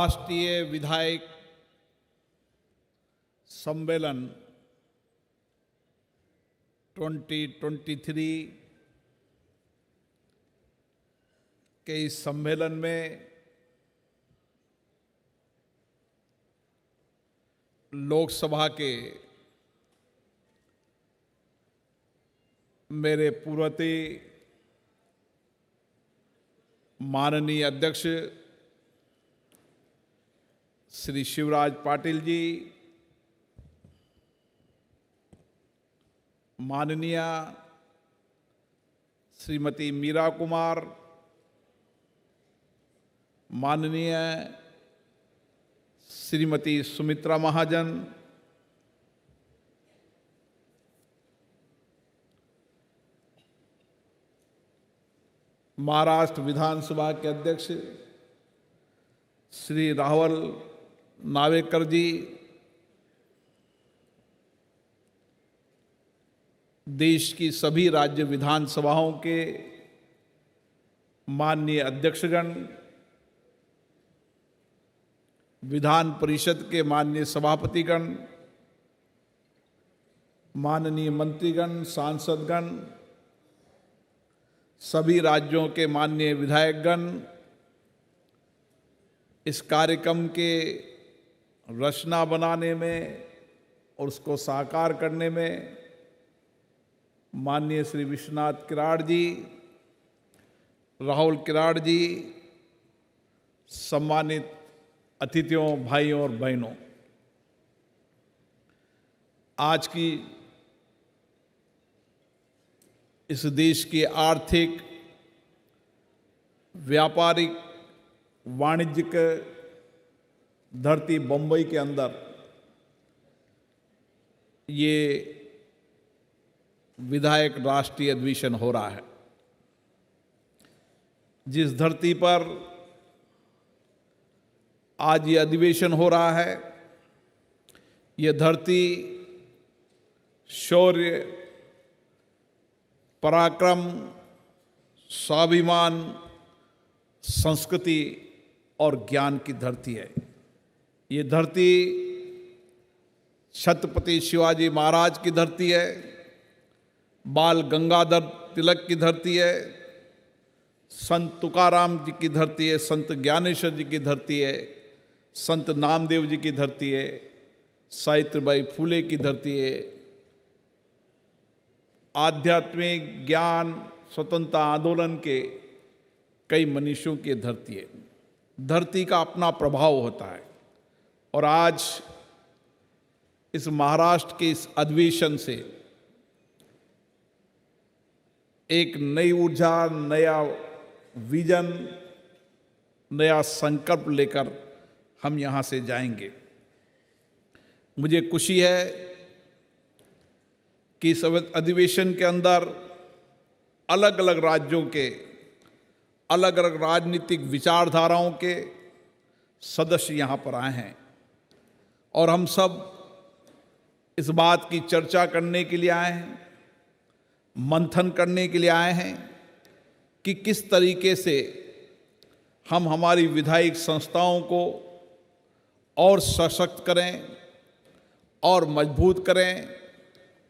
महाराष्ट्रीय विधायक सम्मेलन 2023 के इस सम्मेलन में लोकसभा के मेरे पूर्ववर्ती माननीय अध्यक्ष श्री शिवराज पाटिल जी, माननीय श्रीमती मीरा कुमार, माननीय श्रीमती सुमित्रा महाजन, महाराष्ट्र विधानसभा के अध्यक्ष श्री राहुल नावेकर जी, देश की सभी राज्य विधानसभाओं के माननीय अध्यक्षगण, विधान परिषद के माननीय सभापतिगण, माननीय मंत्रीगण, सांसदगण, सभी राज्यों के माननीय विधायकगण, इस कार्यक्रम के रचना बनाने में और उसको साकार करने में माननीय श्री विश्वनाथ किराड़ जी, राहुल किराड़ जी, सम्मानित अतिथियों, भाइयों और बहनों, आज की इस देश की आर्थिक, व्यापारिक, वाणिज्यिक धरती बम्बई के अंदर ये विधायक राष्ट्रीय अधिवेशन हो रहा है। जिस धरती पर आज ये अधिवेशन हो रहा है, ये धरती शौर्य, पराक्रम, स्वाभिमान, संस्कृति और ज्ञान की धरती है। ये धरती छत्रपति शिवाजी महाराज की धरती है, बाल गंगाधर तिलक की धरती है, संत तुकाराम जी की धरती है, संत ज्ञानेश्वर जी की धरती है, संत नामदेव जी की धरती है, सावित्रीबाई फुले की धरती है, आध्यात्मिक ज्ञान स्वतंत्रता आंदोलन के कई मनीषियों की धरती है। धरती का अपना प्रभाव होता है और आज इस महाराष्ट्र के इस अधिवेशन से एक नई ऊर्जा, नया विजन, नया संकल्प लेकर हम यहाँ से जाएंगे। मुझे खुशी है कि इस अधिवेशन के अंदर अलग अलग राज्यों के, अलग अलग राजनीतिक विचारधाराओं के सदस्य यहाँ पर आए हैं और हम सब इस बात की चर्चा करने के लिए आए हैं, मंथन करने के लिए आए हैं कि किस तरीके से हम हमारी विधायिक संस्थाओं को और सशक्त करें और मजबूत करें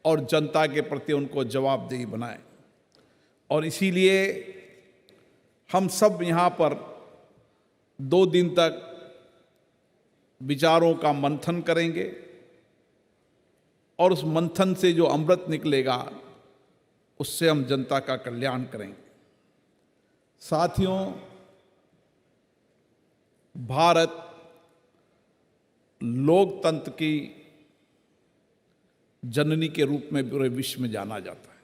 और जनता के प्रति उनको जवाबदेही बनाएं। और इसीलिए हम सब यहाँ पर 2 दिन तक विचारों का मंथन करेंगे और उस मंथन से जो अमृत निकलेगा उससे हम जनता का कल्याण करेंगे। साथियों, भारत लोकतंत्र की जननी के रूप में पूरे विश्व में जाना जाता है।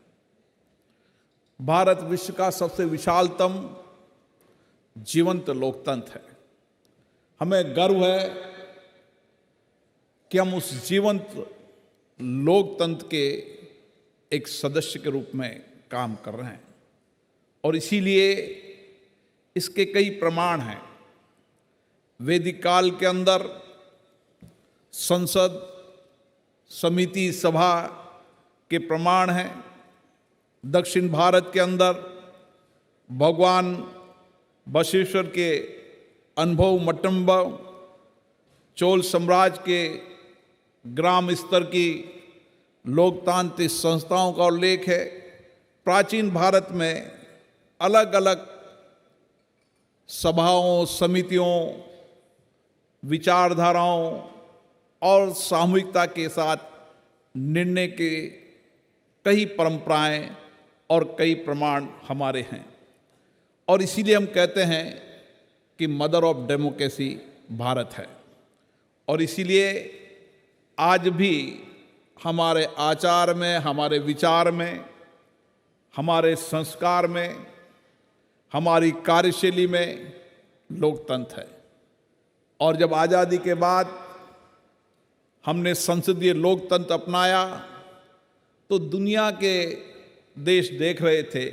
भारत विश्व का सबसे विशालतम जीवंत लोकतंत्र है। हमें गर्व है कि हम उस जीवंत लोकतंत्र के एक सदस्य के रूप में काम कर रहे हैं और इसीलिए इसके कई प्रमाण हैं। वैदिक काल के अंदर संसद, समिति, सभा के प्रमाण हैं। दक्षिण भारत के अंदर भगवान बसवेश्वर के अनुभव मट्टम्ब चोल साम्राज्य के ग्राम स्तर की लोकतांत्रिक संस्थाओं का उल्लेख है। प्राचीन भारत में अलग अलग सभाओं, समितियों, विचारधाराओं और सामूहिकता के साथ निर्णय के कई परंपराएं और कई प्रमाण हमारे हैं, और इसीलिए हम कहते हैं कि मदर ऑफ डेमोक्रेसी भारत है। और इसीलिए आज भी हमारे आचार में, हमारे विचार में, हमारे संस्कार में, हमारी कार्यशैली में लोकतंत्र है। और जब आज़ादी के बाद हमने संसदीय लोकतंत्र अपनाया तो दुनिया के देश देख रहे थे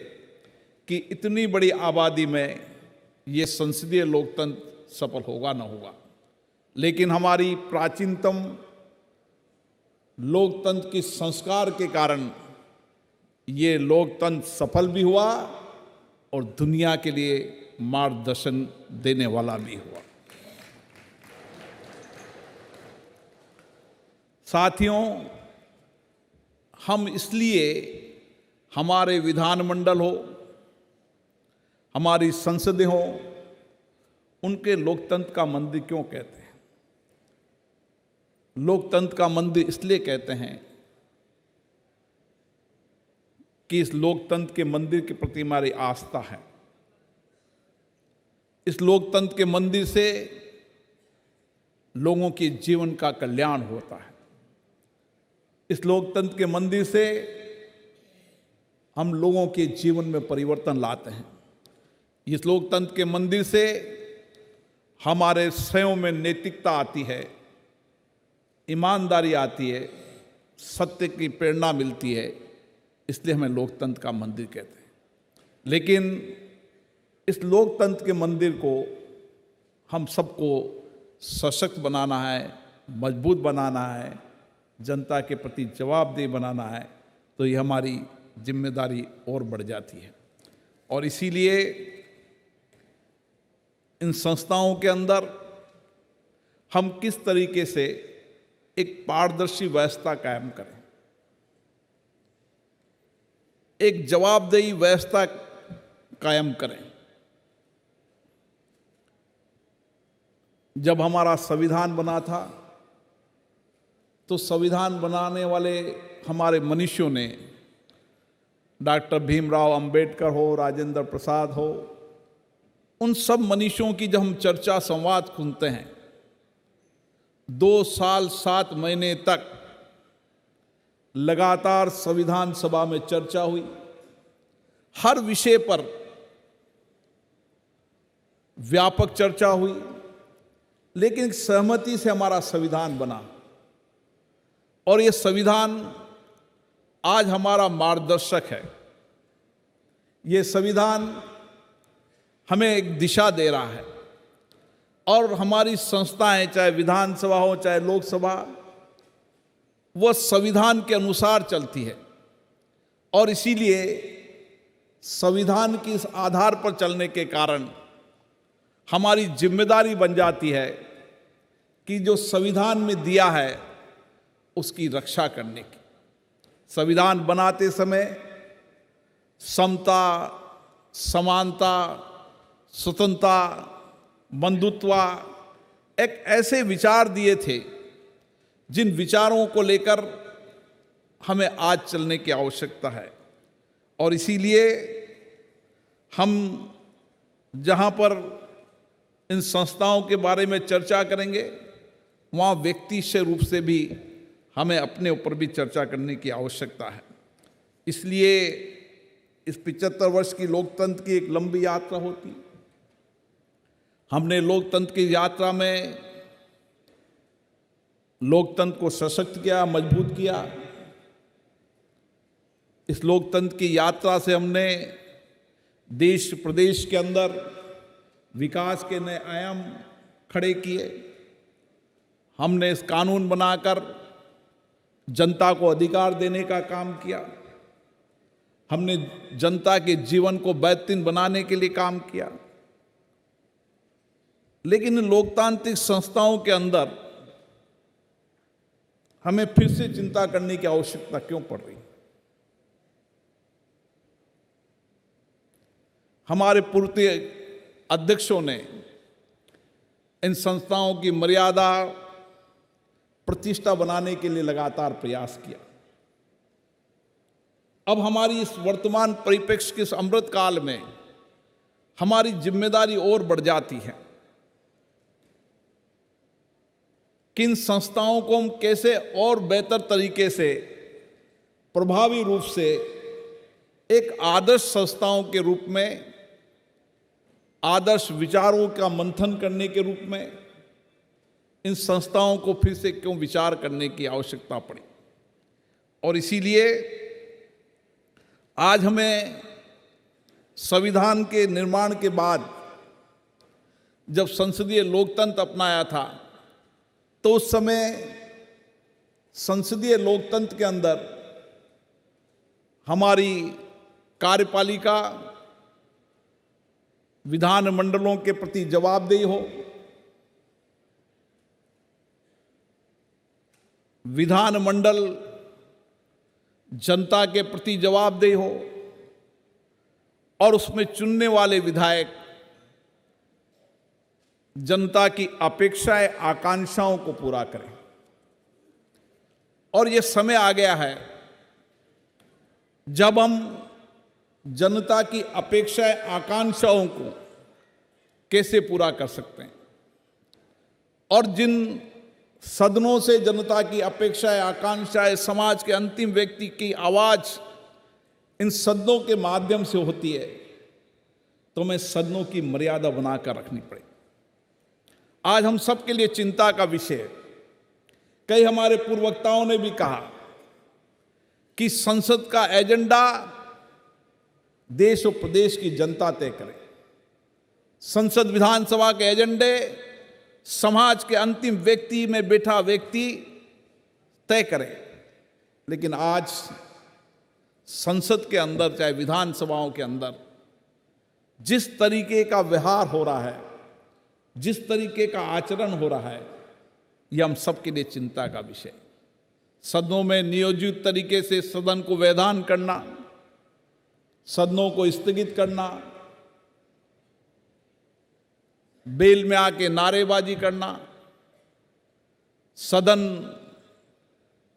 कि इतनी बड़ी आबादी में ये संसदीय लोकतंत्र सफल होगा न होगा, लेकिन हमारी प्राचीनतम लोकतंत्र के संस्कार के कारण ये लोकतंत्र सफल भी हुआ और दुनिया के लिए मार्गदर्शन देने वाला भी हुआ। साथियों, हम इसलिए हमारे विधानमंडल हो, हमारी संसदें हो, उनके लोकतंत्र का मंदिर क्यों कहते हैं? लोकतंत्र का मंदिर इसलिए कहते हैं कि इस लोकतंत्र के मंदिर के प्रति हमारी आस्था है। इस लोकतंत्र के मंदिर से लोगों के जीवन का कल्याण होता है। इस लोकतंत्र के मंदिर से हम लोगों के जीवन में परिवर्तन लाते हैं। इस लोकतंत्र के मंदिर से हमारे स्वयं में नैतिकता आती है, ईमानदारी आती है, सत्य की प्रेरणा मिलती है। इसलिए हमें लोकतंत्र का मंदिर कहते हैं। लेकिन इस लोकतंत्र के मंदिर को हम सबको सशक्त बनाना है, मजबूत बनाना है, जनता के प्रति जवाबदेह बनाना है, तो ये हमारी जिम्मेदारी और बढ़ जाती है। और इसीलिए इन संस्थाओं के अंदर हम किस तरीके से एक पारदर्शी व्यवस्था कायम करें, एक जवाबदेही व्यवस्था कायम करें। जब हमारा संविधान बना था तो संविधान बनाने वाले हमारे मनीषियों ने, डॉक्टर भीमराव अंबेडकर हो, राजेंद्र प्रसाद हो, उन सब मनीषियों की जब हम चर्चा संवाद सुनते हैं, 2 साल 7 महीने तक लगातार संविधान सभा में चर्चा हुई। हर विषय पर व्यापक चर्चा हुई, लेकिन सहमति से हमारा संविधान बना। और ये संविधान आज हमारा मार्गदर्शक है। ये संविधान हमें एक दिशा दे रहा है। और हमारी संस्थाएं, चाहे विधानसभा हो चाहे लोकसभा, वह संविधान के अनुसार चलती है। और इसीलिए संविधान के इस आधार पर चलने के कारण हमारी जिम्मेदारी बन जाती है कि जो संविधान में दिया है उसकी रक्षा करने की। संविधान बनाते समय समता, समानता, स्वतंत्रता, बंधुत्व एक ऐसे विचार दिए थे जिन विचारों को लेकर हमें आज चलने की आवश्यकता है। और इसीलिए हम जहाँ पर इन संस्थाओं के बारे में चर्चा करेंगे, वहाँ व्यक्तिगत रूप से भी हमें अपने ऊपर भी चर्चा करने की आवश्यकता है। इसलिए इस 75 वर्ष की लोकतंत्र की एक लंबी यात्रा होती। हमने लोकतंत्र की यात्रा में लोकतंत्र को सशक्त किया, मजबूत किया। इस लोकतंत्र की यात्रा से हमने देश प्रदेश के अंदर विकास के नए आयाम खड़े किए। हमने इस कानून बनाकर जनता को अधिकार देने का काम किया। हमने जनता के जीवन को बेहतरीन बनाने के लिए काम किया। लेकिन लोकतांत्रिक संस्थाओं के अंदर हमें फिर से चिंता करने की आवश्यकता क्यों पड़ रही? हमारे पूर्व अध्यक्षों ने इन संस्थाओं की मर्यादा प्रतिष्ठा बनाने के लिए लगातार प्रयास किया। अब हमारी इस वर्तमान परिप्रेक्ष्य के इस अमृत काल में हमारी जिम्मेदारी और बढ़ जाती है कि इन संस्थाओं को हम कैसे और बेहतर तरीके से, प्रभावी रूप से एक आदर्श संस्थाओं के रूप में, आदर्श विचारों का मंथन करने के रूप में इन संस्थाओं को फिर से क्यों विचार करने की आवश्यकता पड़ी। और इसीलिए आज हमें संविधान के निर्माण के बाद जब संसदीय लोकतंत्र अपनाया था तो उस समय संसदीय लोकतंत्र के अंदर हमारी कार्यपालिका विधानमंडलों के प्रति जवाबदेही हो, विधानमंडल जनता के प्रति जवाबदेही हो और उसमें चुनने वाले विधायक जनता की अपेक्षाएं, आकांक्षाओं को पूरा करें। और यह समय आ गया है जब हम जनता की अपेक्षाएं, आकांक्षाओं को कैसे पूरा कर सकते हैं और जिन सदनों से जनता की अपेक्षाएं, आकांक्षाएं, समाज के अंतिम व्यक्ति की आवाज इन सदनों के माध्यम से होती है, तो हमें सदनों की मर्यादा बनाकर रखनी पड़ेगी। आज हम सबके लिए चिंता का विषय है। कई हमारे पूर्व वक्ताओं ने भी कहा कि संसद का एजेंडा देश और प्रदेश की जनता तय करे। संसद विधानसभा के एजेंडे समाज के अंतिम व्यक्ति में बैठा व्यक्ति तय करे। लेकिन आज संसद के अंदर, चाहे विधानसभाओं के अंदर, जिस तरीके का व्यवहार हो रहा है, जिस तरीके का आचरण हो रहा है, यह हम सबके लिए चिंता का विषय। सदनों में नियोजित तरीके से सदन को वैधान करना, सदनों को स्थगित करना, बेल में आके नारेबाजी करना, सदन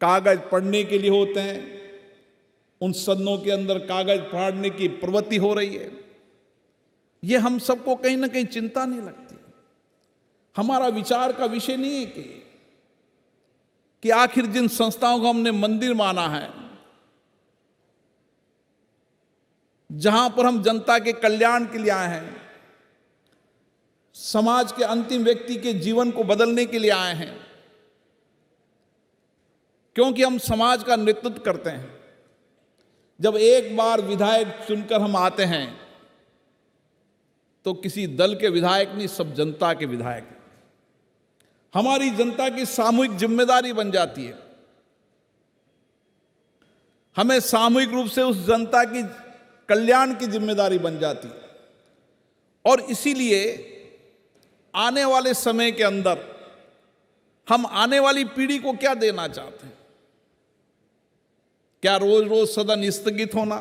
कागज पढ़ने के लिए होते हैं, उन सदनों के अंदर कागज फाड़ने की प्रवृत्ति हो रही है। यह हम सबको कहीं ना कहीं चिंता नहीं लगती। हमारा विचार का विषय नहीं है कि आखिर जिन संस्थाओं को हमने मंदिर माना है, जहां पर हम जनता के कल्याण के लिए आए हैं, समाज के अंतिम व्यक्ति के जीवन को बदलने के लिए आए हैं, क्योंकि हम समाज का नेतृत्व करते हैं। जब एक बार विधायक चुनकर हम आते हैं तो किसी दल के विधायक नहीं, सब जनता के विधायक हैं। हमारी जनता की सामूहिक जिम्मेदारी बन जाती है। हमें सामूहिक रूप से उस जनता की कल्याण की जिम्मेदारी बन जाती है। और इसीलिए आने वाले समय के अंदर हम आने वाली पीढ़ी को क्या देना चाहते हैं? क्या रोज रोज सदन स्थगित होना?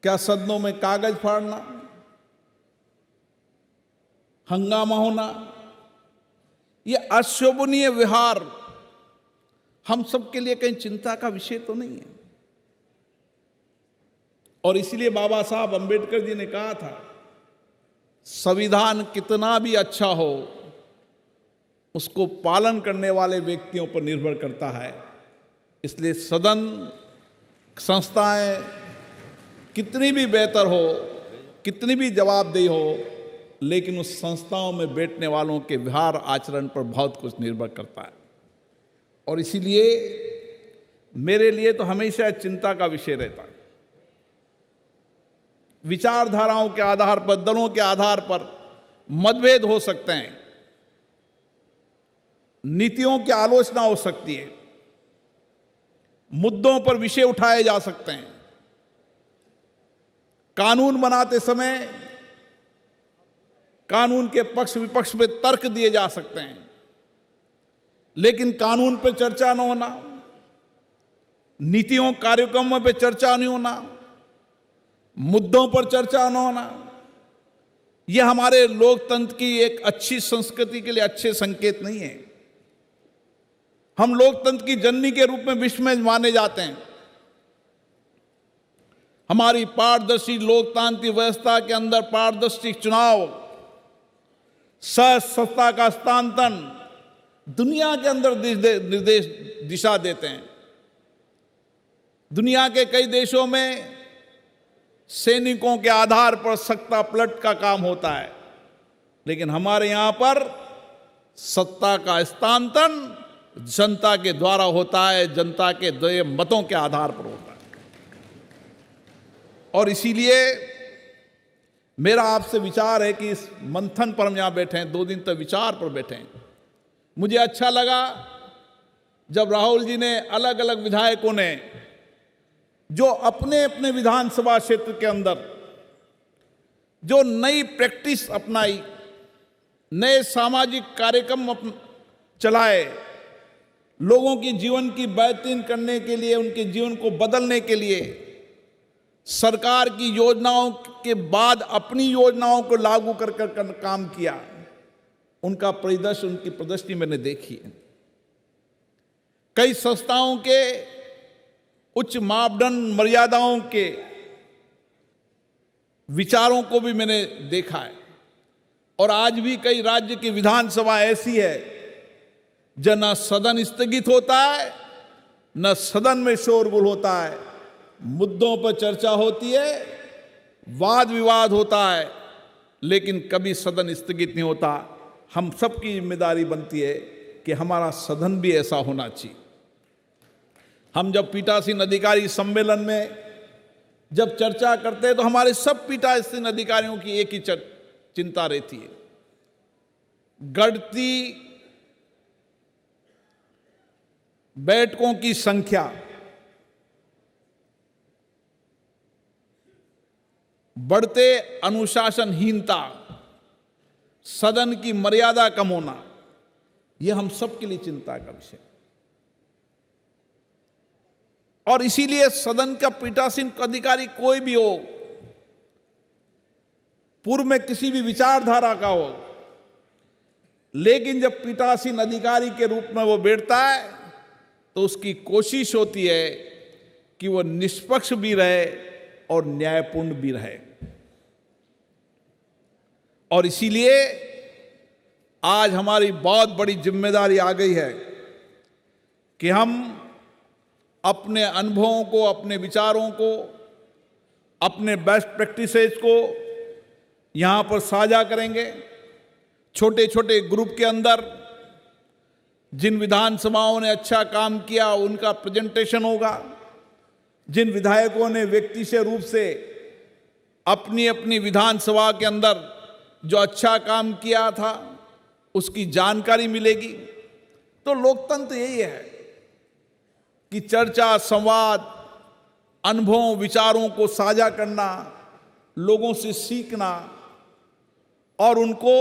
क्या सदनों में कागज फाड़ना, हंगामा होना? यह अशोभनीय व्यवहार हम सबके लिए कहीं चिंता का विषय तो नहीं है। और इसलिए बाबा साहब अंबेडकर जी ने कहा था, संविधान कितना भी अच्छा हो, उसको पालन करने वाले व्यक्तियों पर निर्भर करता है। इसलिए सदन, संस्थाएं कितनी भी बेहतर हो, कितनी भी जवाबदेही हो, लेकिन उस संस्थाओं में बैठने वालों के व्यवहार आचरण पर बहुत कुछ निर्भर करता है। और इसीलिए मेरे लिए तो हमेशा चिंता का विषय रहता है। विचारधाराओं के आधार पर, दलों के आधार पर मतभेद हो सकते हैं, नीतियों की आलोचना हो सकती है, मुद्दों पर विषय उठाए जा सकते हैं, कानून बनाते समय कानून के पक्ष विपक्ष में तर्क दिए जा सकते हैं, लेकिन कानून पे चर्चा न होना, नीतियों कार्यक्रमों पे चर्चा नहीं होना, मुद्दों पर चर्चा न होना, यह हमारे लोकतंत्र की एक अच्छी संस्कृति के लिए अच्छे संकेत नहीं है। हम लोकतंत्र की जननी के रूप में विश्व में माने जाते हैं। हमारी पारदर्शी लोकतांत्रिक व्यवस्था के अंदर पारदर्शी चुनाव, सत्ता का हस्तांतरण दुनिया के अंदर निर्देश दिशा देते हैं। दुनिया के कई देशों में सैनिकों के आधार पर सत्ता पलट का काम होता है, लेकिन हमारे यहां पर सत्ता का हस्तांतरण जनता के द्वारा होता है, जनता के देय मतों के आधार पर होता है। और इसीलिए मेरा आपसे विचार है कि इस मंथन पर हम यहां बैठे हैं, 2 दिन तक विचार पर बैठे हैं। मुझे अच्छा लगा जब राहुल जी ने, अलग अलग विधायकों ने जो अपने अपने विधानसभा क्षेत्र के अंदर जो नई प्रैक्टिस अपनाई, नए सामाजिक कार्यक्रम चलाए, लोगों की जीवन की बेहतरीन करने के लिए, उनके जीवन को बदलने के लिए सरकार की योजनाओं के बाद अपनी योजनाओं को लागू कर काम किया। उनका परिदृश्य, उनकी प्रदर्शनी मैंने देखी है। कई संस्थाओं के उच्च मापदंड मर्यादाओं के विचारों को भी मैंने देखा है। और आज भी कई राज्य की विधानसभा ऐसी है जब न सदन स्थगित होता है, न सदन में शोरगुल होता है, मुद्दों पर चर्चा होती है, वाद विवाद होता है, लेकिन कभी सदन स्थगित नहीं होता। हम सबकी जिम्मेदारी बनती है कि हमारा सदन भी ऐसा होना चाहिए। हम जब पीठासीन अधिकारी सम्मेलन में जब चर्चा करते हैं तो हमारे सब पीठासीन अधिकारियों की एक ही चिंता रहती है, बढ़ती बैठकों की संख्या, बढ़ते अनुशासनहीनता, सदन की मर्यादा कम होना, यह हम सबके लिए चिंता का विषय। और इसीलिए सदन का पीठासीन अधिकारी कोई भी हो, पूर्व में किसी भी विचारधारा का हो, लेकिन जब पीठासीन अधिकारी के रूप में वो बैठता है तो उसकी कोशिश होती है कि वो निष्पक्ष भी रहे और न्यायपूर्ण भी रहे। और इसीलिए आज हमारी बहुत बड़ी जिम्मेदारी आ गई है कि हम अपने अनुभवों को, अपने विचारों को, अपने बेस्ट प्रैक्टिसेस को यहाँ पर साझा करेंगे। छोटे छोटे ग्रुप के अंदर जिन विधानसभाओं ने अच्छा काम किया उनका प्रेजेंटेशन होगा। जिन विधायकों ने व्यक्ति से रूप से अपनी अपनी विधानसभा के अंदर जो अच्छा काम किया था उसकी जानकारी मिलेगी। तो लोकतंत्र यही है कि चर्चा, संवाद, अनुभवों, विचारों को साझा करना, लोगों से सीखना और उनको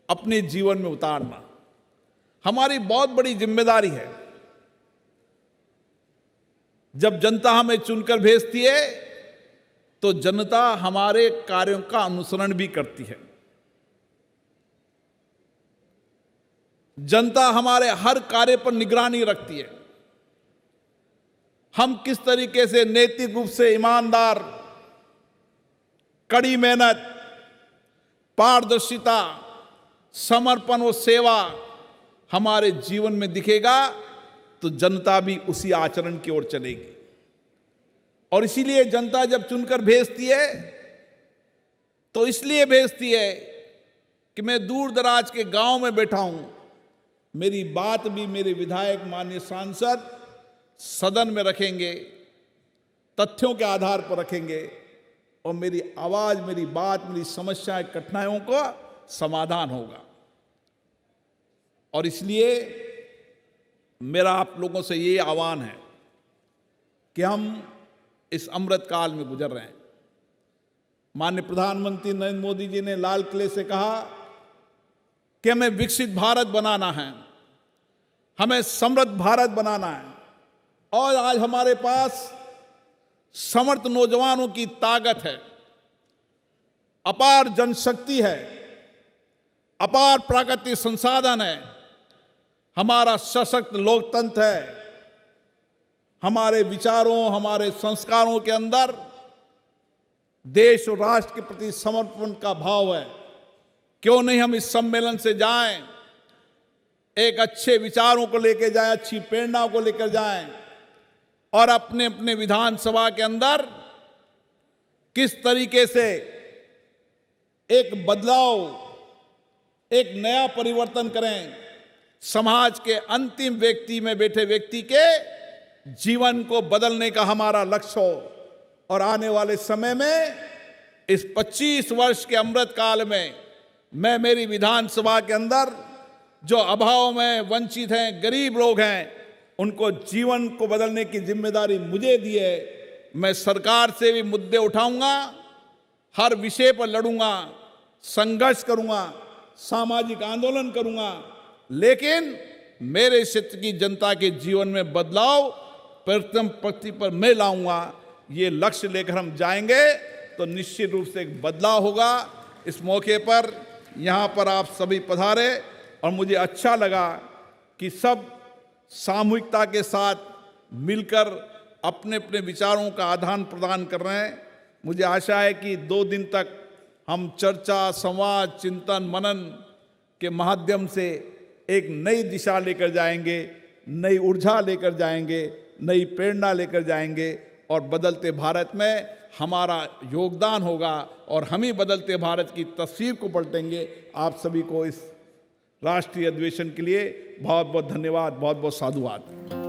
अपने जीवन में उतारना हमारी बहुत बड़ी जिम्मेदारी है। जब जनता हमें चुनकर भेजती है तो जनता हमारे कार्यों का अनुसरण भी करती है। जनता हमारे हर कार्य पर निगरानी रखती है। हम किस तरीके से नैतिक रूप से ईमानदार, कड़ी मेहनत, पारदर्शिता, समर्पण और सेवा हमारे जीवन में दिखेगा तो जनता भी उसी आचरण की ओर चलेगी। और इसीलिए जनता जब चुनकर भेजती है तो इसलिए भेजती है कि मैं दूर दराज के गांव में बैठा हूं, मेरी बात भी मेरे विधायक, माननीय सांसद सदन में रखेंगे, तथ्यों के आधार पर रखेंगे और मेरी आवाज, मेरी बात, मेरी समस्याएं, कठिनाइयों का समाधान होगा। और इसलिए मेरा आप लोगों से ये आह्वान है कि हम इस अमृत काल में गुजर रहे हैं। माननीय प्रधानमंत्री नरेंद्र मोदी जी ने लाल किले से कहा कि हमें विकसित भारत बनाना है, हमें समृद्ध भारत बनाना है। और आज हमारे पास समर्थ नौजवानों की ताकत है, अपार जनशक्ति है, अपार प्राकृतिक संसाधन है, हमारा सशक्त लोकतंत्र है, हमारे विचारों, हमारे संस्कारों के अंदर देश और राष्ट्र के प्रति समर्पण का भाव है। क्यों नहीं हम इस सम्मेलन से जाएं, एक अच्छे विचारों को लेकर जाएं, अच्छी प्रेरणा को लेकर जाएं और अपने अपने विधानसभा के अंदर किस तरीके से एक बदलाव, एक नया परिवर्तन करें, समाज के अंतिम व्यक्ति में बैठे व्यक्ति के जीवन को बदलने का हमारा लक्ष्य हो। और आने वाले समय में इस 25 वर्ष के अमृत काल में मैं मेरी विधानसभा के अंदर जो अभाव में वंचित हैं, गरीब लोग हैं, उनको जीवन को बदलने की जिम्मेदारी मुझे दी है। मैं सरकार से भी मुद्दे उठाऊंगा, हर विषय पर लड़ूंगा, संघर्ष करूंगा, सामाजिक आंदोलन करूंगा, लेकिन मेरे क्षेत्र की जनता के जीवन में बदलाव प्रथम पंक्ति पर मैं लाऊंगा। ये लक्ष्य लेकर हम जाएंगे तो निश्चित रूप से एक बदलाव होगा। इस मौके पर यहाँ पर आप सभी पधारे और मुझे अच्छा लगा कि सब सामूहिकता के साथ मिलकर अपने अपने विचारों का आदान प्रदान कर रहे हैं। मुझे आशा है कि 2 दिन तक हम चर्चा, संवाद, चिंतन, मनन के माध्यम से एक नई दिशा लेकर जाएंगे, नई ऊर्जा लेकर जाएंगे, नई प्रेरणा लेकर जाएंगे और बदलते भारत में हमारा योगदान होगा और हम ही बदलते भारत की तस्वीर को पलटेंगे। आप सभी को इस राष्ट्रीय अधिवेशन के लिए बहुत बहुत धन्यवाद, बहुत बहुत साधुवाद।